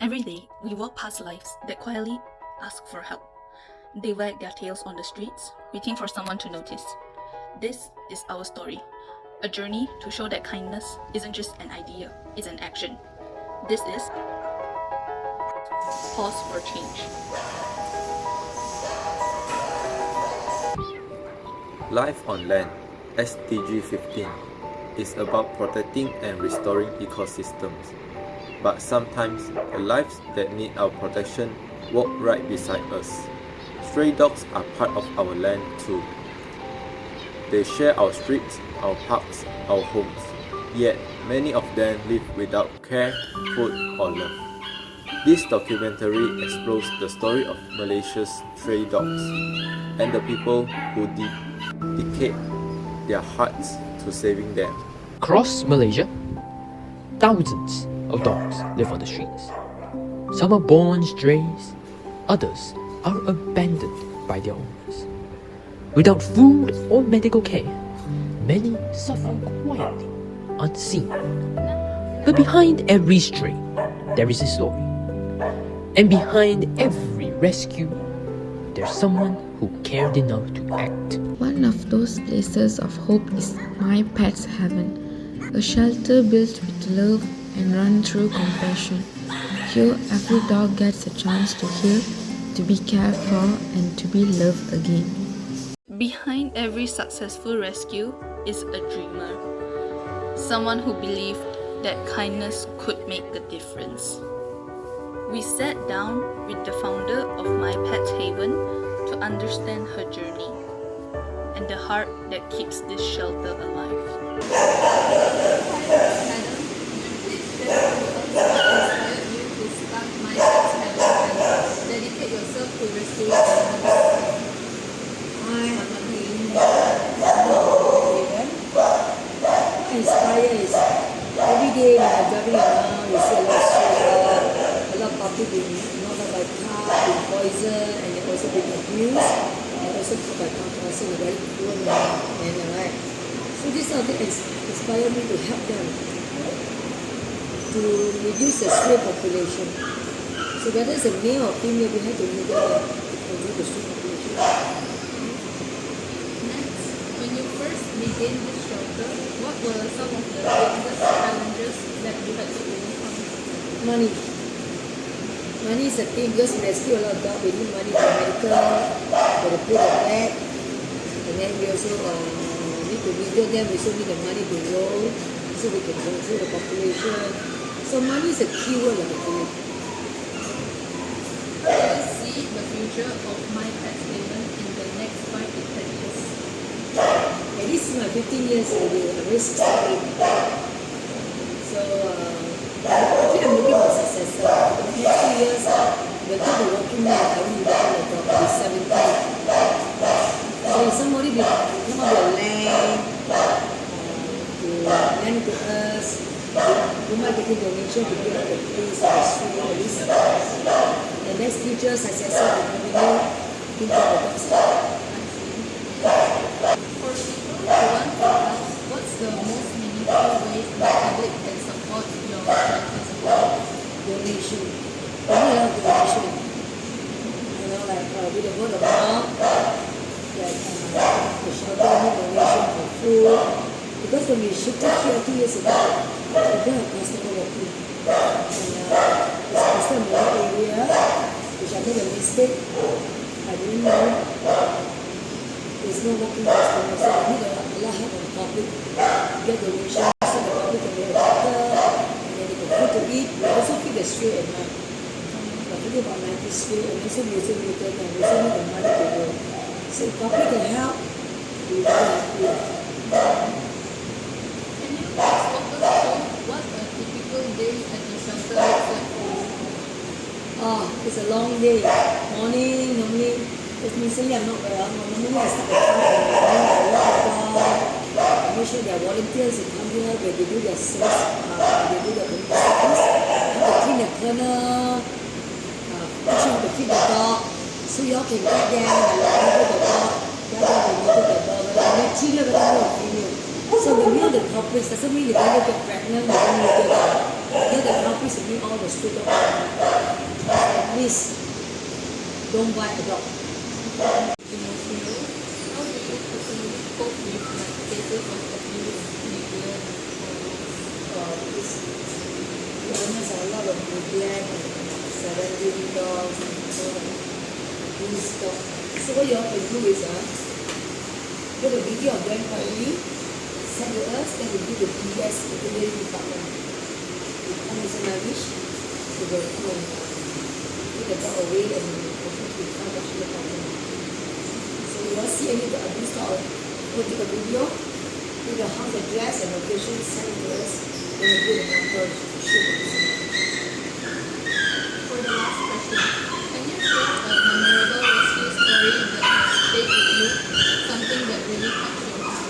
Every day, we walk past lives that quietly ask for help. They wag their tails on the streets, waiting for someone to notice. This is our story, a journey to show that kindness isn't just an idea, it's an action. This is Pause for Change. Life on Land, SDG 15, is about protecting and restoring ecosystems. But sometimes, the lives that need our protection walk right beside us. Stray dogs are part of our land too. They share our streets, our parks, our homes. Yet, many of them live without care, food, or love. This documentary explores the story of Malaysia's stray dogs and the people who dedicate their hearts to saving them. Across Malaysia, thousands of dogs live on the streets. Some are born strays, others are abandoned by their owners. Without food or medical care, many suffer quietly, unseen. But behind every stray, there is a story. And behind every rescue, there's someone who cared enough to act. One of those places of hope is My Pet's Heaven, a shelter built with love and run through compassion. Here, every dog gets a chance to heal, to be cared for, and to be loved again. Behind every successful rescue is a dreamer, someone who believed that kindness could make a difference. We sat down with the founder of My Pet's Haven to understand her journey and the heart that keeps this shelter alive. Dedicate yourself to rescuing animals. I am inspired is every day when I'm driving around, you see a lot of stray, a lot of puppies being knocked out by car, being poisoned, and they also being abused, and also put by contrast in a very poor manner, right? So this sort of thing inspired me to help them to reduce the stray population. So whether it's a male or female, we have to look at them to control the stray population. Next, when you first began this shelter, what were some of the biggest challenges that you had to overcome? Money. Money is a thing because we rescue a lot of dogs. We need money for medical, for the pay the vet, and then we also need to withdraw them. We also need the money to roll so we can control the population. So money is a key word, I believe. How do you see the future of My Pet's Haven in the next 5 to 10 years? And this is my 15 years already. I'm very 68. So I think I'm looking for a successor. In the next 2 years, we're going to be working there. I won't be working like I'll be 70. So if somebody come up with a land to lend to us, we might get a donation to build up the place or the street or this. The next future successor will continue think of the dogs. For people who want to help, what's the most meaningful way the public can support your shelter's work? Donation. We need a lot of donation. You know, like with the word of mouth, that the shelter need donation for food. Because when we shifted here 2 years ago, we don't have customer walking. And it's just a more area, which I made a mistake. I didn't know there's no walking customer, so we need a lot of help from the public to get donations so the public can get a doctor and then they can food to eat. We also feed the stray at night. We're feeding about 90 stray and also we also need them and we also need the money to go. So if public can help, we're very happy. Can you please focus on what a typical day at the shelter looks like for you? It's a long day. Morning, normally, because recently I'm not well. Normally I start at 5 in the morning, I walk the dog, I make sure there are volunteers who come here where they do their service, they do their community service. I have to clean the kennel, teach you how to feed the dog, so you all can get them, and neuter the dog, get them to neuter the dog, whether they're material, whether they're female. So when we are the culprits, doesn't mean they don't get pregnant, we don't neuter them. Here the companies to bring all the students. Please, don't buy a dog. Emotional. How do you personally cope with like cases of abuse, neglect, or This, the owners are a lot of neglect and surrendering dogs and these dogs. So what you have to do is, get a video of them quietly, send to us, then we do the PS, the veterinary department. We come with a wish, so they will come and take the dog away and also to find out the problem. So you want to see any abuse dog, go take a video, take the house address and location, send it to us, then we do the number to show the person. for the last question, can you share a memorable rescue story that has stayed with you? Something that really touched your heart?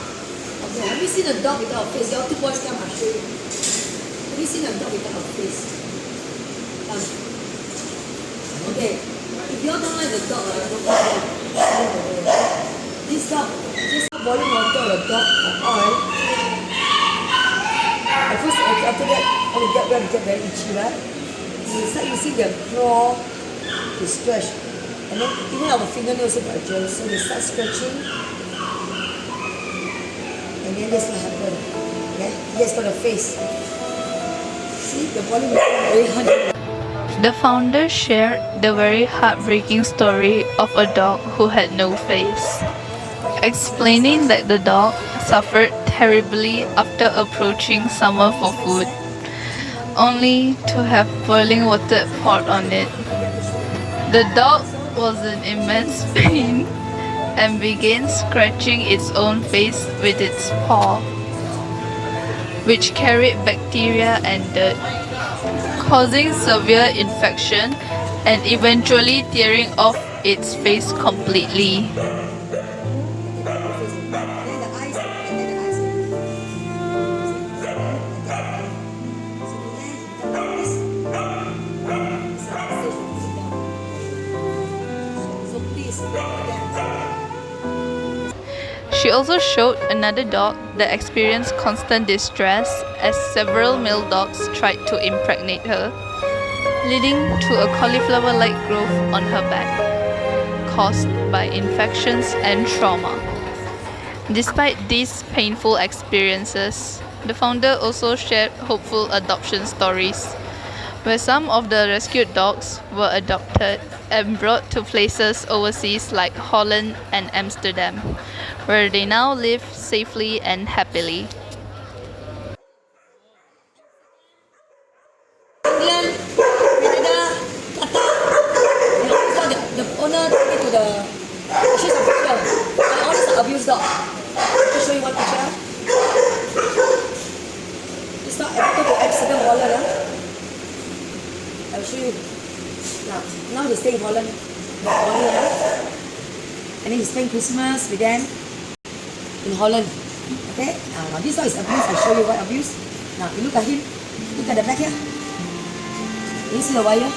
Okay, have you seen a dog without a face? Your two boys come, I'll show you. Have you seen a dog without a face? Come. Okay, if you don't like the dog, don't buy it. This dog, just boiling water or dog or oil. At first, after that, all the blood get very itchy, right? You start using the claw to scratch. And then even our fingernails also got gel, so we start scratching. And then this will happen. Okay? Yes, got a face. See, the volume is very hard. The founder shared the very heartbreaking story of a dog who had no face, explaining that the dog suffered terribly after approaching someone for food, only to have boiling water poured on it. The dog was in immense pain and began scratching its own face with its paw, which carried bacteria and dirt, causing severe infection and eventually tearing off its face completely. She also showed another dog that experienced constant distress as several male dogs tried to impregnate her, leading to a cauliflower-like growth on her back, caused by infections and trauma. Despite these painful experiences, the founder also shared hopeful adoption stories, where some of the rescued dogs were adopted and brought to places overseas like Holland and Amsterdam, where they now live safely and happily. England, Canada, Qatar. The owner took me to the she's a picture. All these are abused dog. I'll show you one picture. It's not able to Amsterdam, Holland. I'll show you. Now they stay in Holland. And then he spend Christmas with them in Holland. Okay? Now this dog is abused. I'll show you what abuse. Now you look at him. Look at the back here. You see the wire?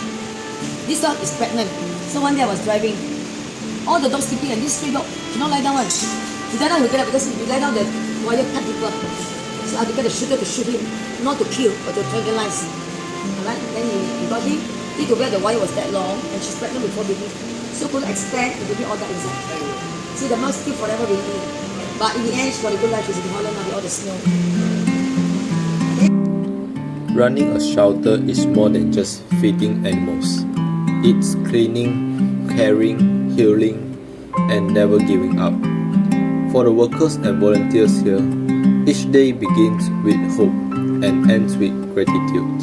This dog is pregnant. So one day I was driving. All the dogs sleeping and this stray dog cannot lie down one. He lie down, he get up because if he lie down the wire cut deeper. So I had to get a shooter to shoot him. Not to kill, but to tranquilize. Alright? Then he got him. He to where the wire was that long and she's pregnant before baby. So couldn't expect the baby all that inside. See the mom still forever baby. But in the end she got a good life. She's in Holland now with all the snow. Running a shelter is more than just feeding animals. It's cleaning, caring, healing, and never giving up. For the workers and volunteers here, each day begins with hope and ends with gratitude.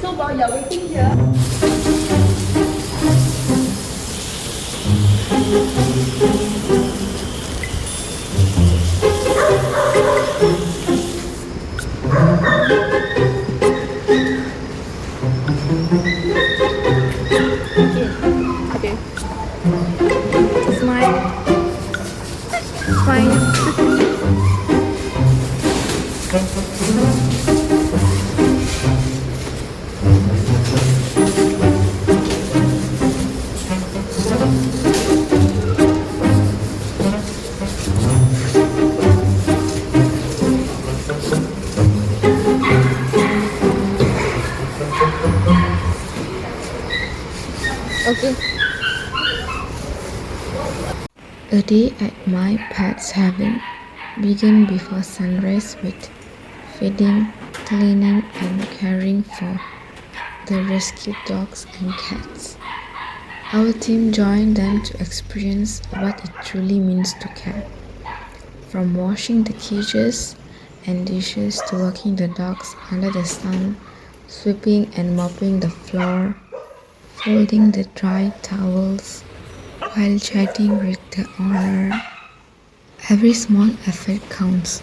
So while you're waiting here, Okay. A day at my pet's heaven began before sunrise with feeding, cleaning, and caring for the rescued dogs and cats. Our team joined them to experience what it truly means to care. From washing the cages and dishes to walking the dogs under the sun, sweeping and mopping the floor, folding the dry towels, while chatting with the owner. Every small effort counts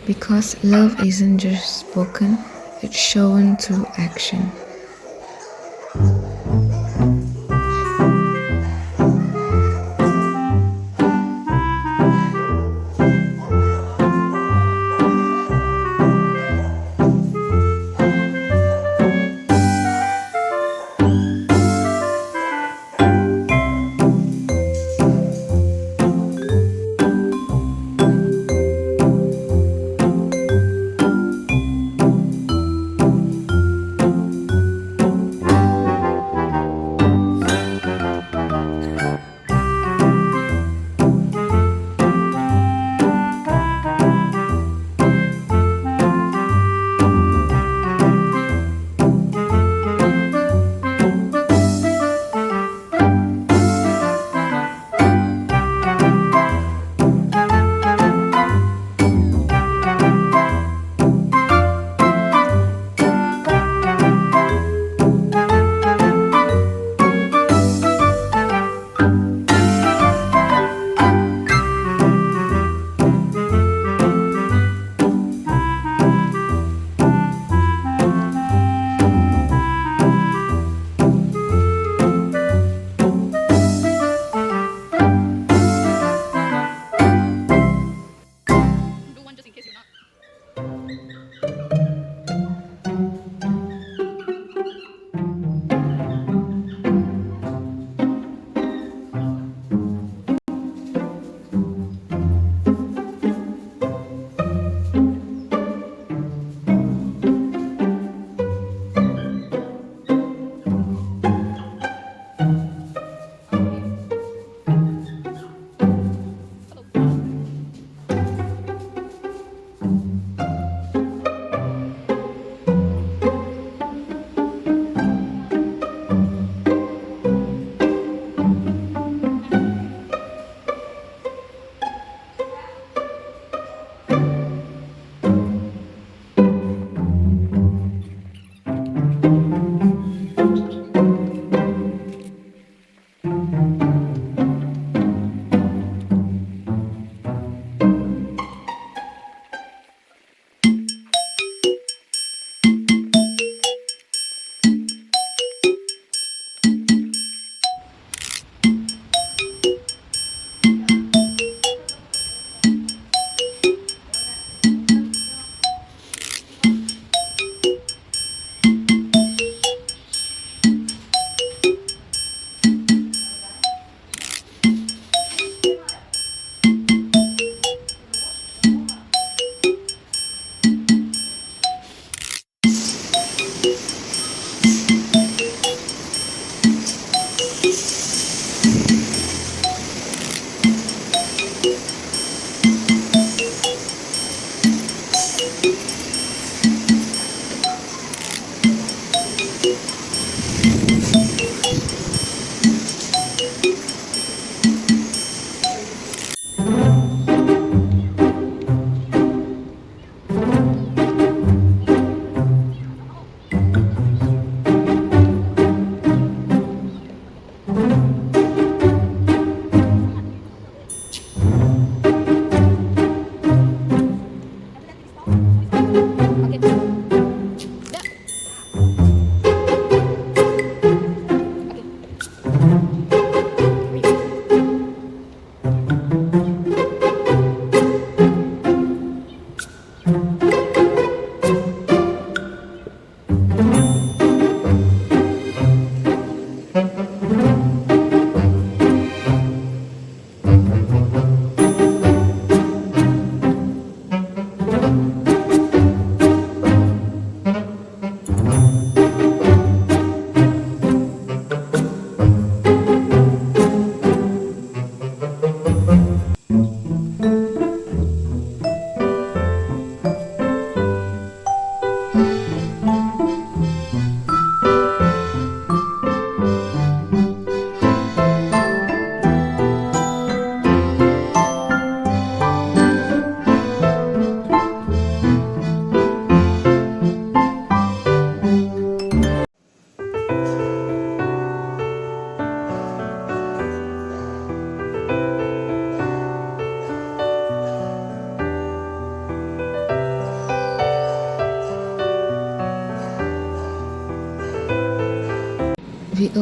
because love isn't just spoken, it's shown through action. Do one just in case you're not.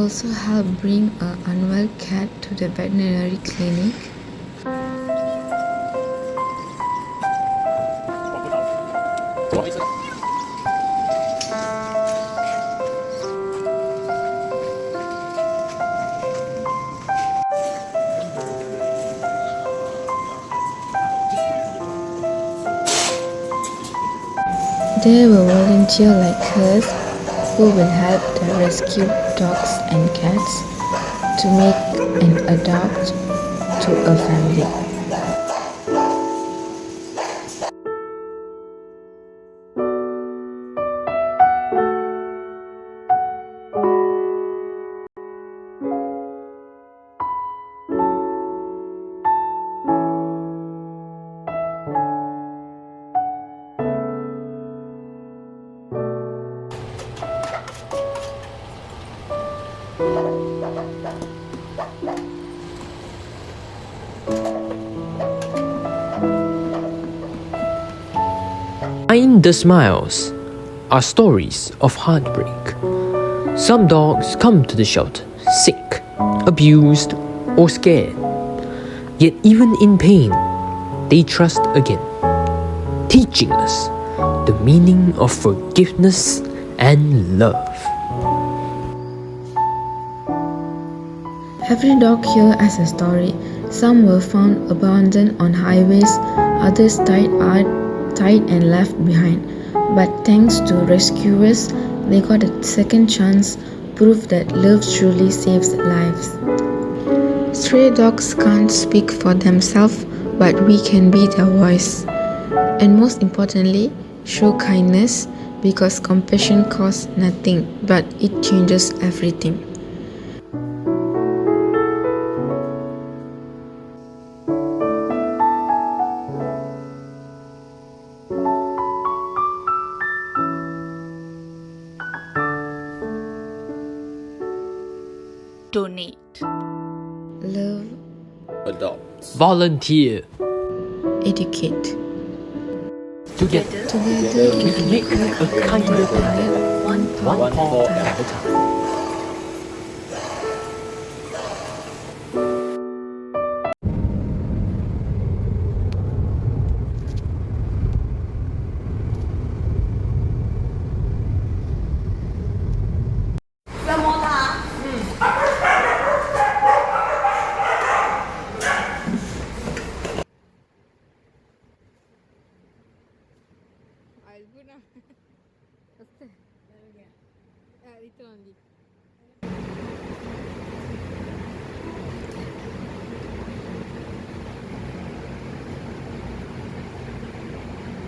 also help bring an unwell cat to the veterinary clinic. There were volunteers like us who will help the rescued dogs and cats to make and adopt to a family. Behind the smiles are stories of heartbreak. Some dogs come to the shelter sick, abused, or scared. Yet even in pain, they trust again, teaching us the meaning of forgiveness and love. Every dog here has a story. Some were found abandoned on highways, others tied and left behind. But thanks to rescuers, they got a second chance, proof that love truly saves lives. Stray dogs can't speak for themselves, but we can be their voice. And most importantly, show kindness, because compassion costs nothing, but it changes everything. Donate. Love, Adopt. Volunteer. educate. Together, Together we can make a kinder planet, One one paw at a time.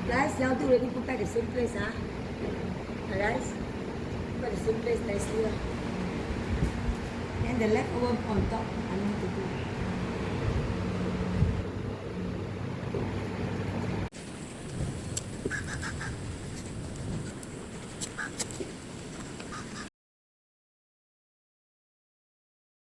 Guys, y'all do already put back the same place, huh? Guys, put back the same place nicely. And the leftover on top, I know what to do.